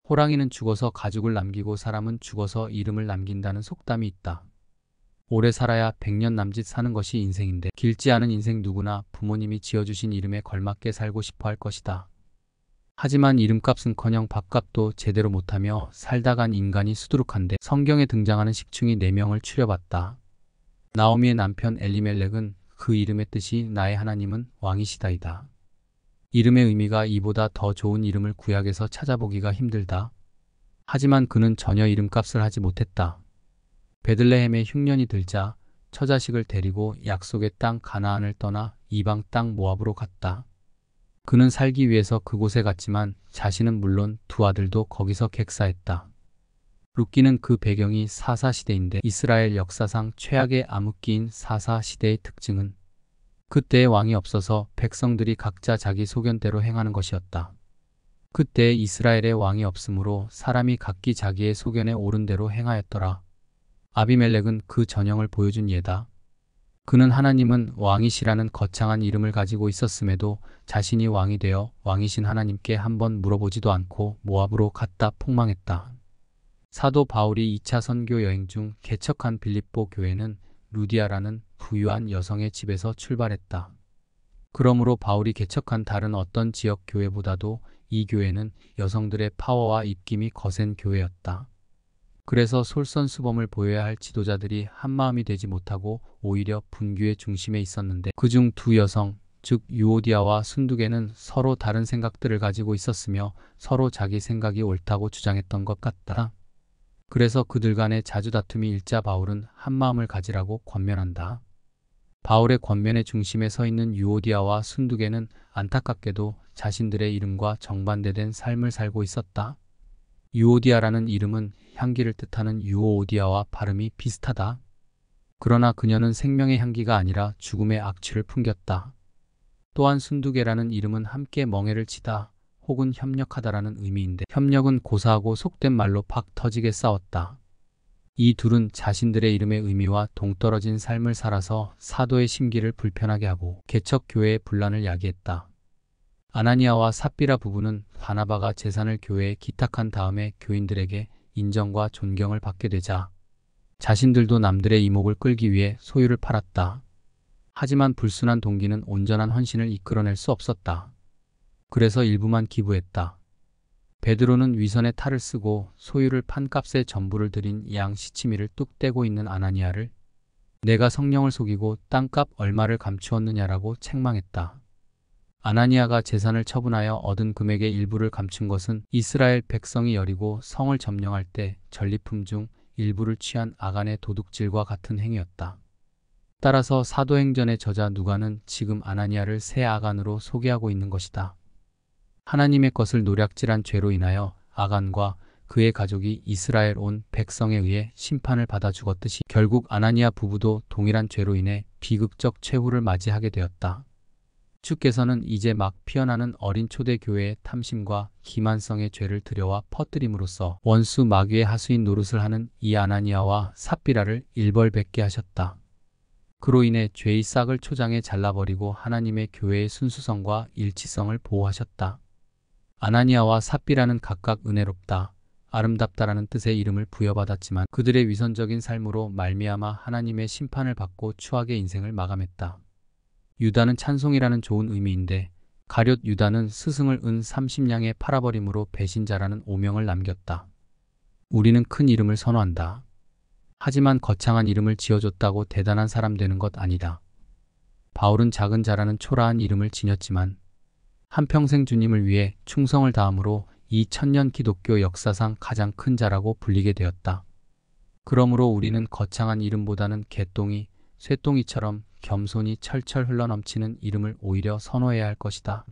호랑이는 죽어서 가죽을 남기고 사람은 죽어서 이름을 남긴다는 속담이 있다. 오래 살아야 100년 남짓 사는 것이 인생인데 길지 않은 인생 누구나 부모님이 지어주신 이름에 걸맞게 살고 싶어 할 것이다. 하지만 이름값은커녕 밥값도 제대로 못하며 살다 간 인간이 수두룩한데 성경에 등장하는 식충이 4명을 추려봤다. 나오미의 남편 엘리멜렉은 그 이름의 뜻이 나의 하나님은 왕이시다이다. 이름의 의미가 이보다 더 좋은 이름을 구약에서 찾아보기가 힘들다. 하지만 그는 전혀 이름값을 하지 못했다. 베들레헴에 흉년이 들자 처자식을 데리고 약속의 땅 가나안을 떠나 이방 땅 모압으로 갔다. 그는 살기 위해서 그곳에 갔지만 자신은 물론 2 아들도 거기서 객사했다. 룻기는 그 배경이 사사시대인데 이스라엘 역사상 최악의 암흑기인 사사시대의 특징은 그때의 왕이 없어서 백성들이 각자 자기 소견대로 행하는 것이었다. 그때 이스라엘의 왕이 없으므로 사람이 각기 자기의 소견에 옳은 대로 행하였더라. 아비멜렉은 그 전형을 보여준 예다. 그는 하나님은 왕이시라는 거창한 이름을 가지고 있었음에도 자신이 왕이 되어 왕이신 하나님께 한번 물어보지도 않고 모압으로 갔다 폭망했다. 사도 바울이 2차 선교 여행 중 개척한 빌립보 교회는 루디아라는 부유한 여성의 집에서 출발했다. 그러므로 바울이 개척한 다른 어떤 지역 교회보다도 이 교회는 여성들의 파워와 입김이 거센 교회였다. 그래서 솔선수범을 보여야 할 지도자들이 한마음이 되지 못하고 오히려 분규의 중심에 있었는데 그중 2 여성, 즉 유오디아와 순두개는 서로 다른 생각들을 가지고 있었으며 서로 자기 생각이 옳다고 주장했던 것 같다. 그래서 그들 간의 자주 다툼이 일자 바울은 한마음을 가지라고 권면한다. 바울의 권면의 중심에 서 있는 유오디아와 순두개는 안타깝게도 자신들의 이름과 정반대된 삶을 살고 있었다. 유오디아라는 이름은 향기를 뜻하는 유오오디아와 발음이 비슷하다. 그러나 그녀는 생명의 향기가 아니라 죽음의 악취를 풍겼다. 또한 순두개라는 이름은 함께 멍해를 치다 혹은 협력하다라는 의미인데 협력은 고사하고 속된 말로 팍 터지게 싸웠다. 이 둘은 자신들의 이름의 의미와 동떨어진 삶을 살아서 사도의 심기를 불편하게 하고 개척 교회의 분란을 야기했다. 아나니아와 삽비라 부부는 바나바가 재산을 교회에 기탁한 다음에 교인들에게 인정과 존경을 받게 되자 자신들도 남들의 이목을 끌기 위해 소유를 팔았다. 하지만 불순한 동기는 온전한 헌신을 이끌어낼 수 없었다. 그래서 일부만 기부했다. 베드로는 위선의 탈을 쓰고 소유를 판 값에 전부를 들인 양 시치미를 뚝 떼고 있는 아나니아를 내가 성령을 속이고 땅값 얼마를 감추었느냐라고 책망했다. 아나니아가 재산을 처분하여 얻은 금액의 일부를 감춘 것은 이스라엘 백성이 여리고 성을 점령할 때 전리품 중 일부를 취한 아간의 도둑질과 같은 행위였다. 따라서 사도행전의 저자 누가는 지금 아나니아를 새 아간으로 소개하고 있는 것이다. 하나님의 것을 노략질한 죄로 인하여 아간과 그의 가족이 이스라엘 온 백성에 의해 심판을 받아 죽었듯이 결국 아나니아 부부도 동일한 죄로 인해 비극적 최후를 맞이하게 되었다. 주께서는 이제 막 피어나는 어린 초대교회의 탐심과 기만성의 죄를 들여와 퍼뜨림으로써 원수 마귀의 하수인 노릇을 하는 이 아나니아와 삽비라를 일벌백계 하셨다. 그로 인해 죄의 싹을 초장에 잘라버리고 하나님의 교회의 순수성과 일치성을 보호하셨다. 아나니아와 삽비라는 각각 은혜롭다, 아름답다라는 뜻의 이름을 부여받았지만 그들의 위선적인 삶으로 말미암아 하나님의 심판을 받고 추악의 인생을 마감했다. 유다는 찬송이라는 좋은 의미인데 가룟 유다는 스승을 은 30냥에 팔아버림으로 배신자라는 오명을 남겼다. 우리는 큰 이름을 선호한다. 하지만 거창한 이름을 지어줬다고 대단한 사람 되는 것 아니다. 바울은 작은 자라는 초라한 이름을 지녔지만 한평생 주님을 위해 충성을 다함으로 2000년 기독교 역사상 가장 큰 자라고 불리게 되었다. 그러므로 우리는 거창한 이름보다는 개똥이, 쇠똥이처럼 겸손이 철철 흘러넘치는 이름을 오히려 선호해야 할 것이다.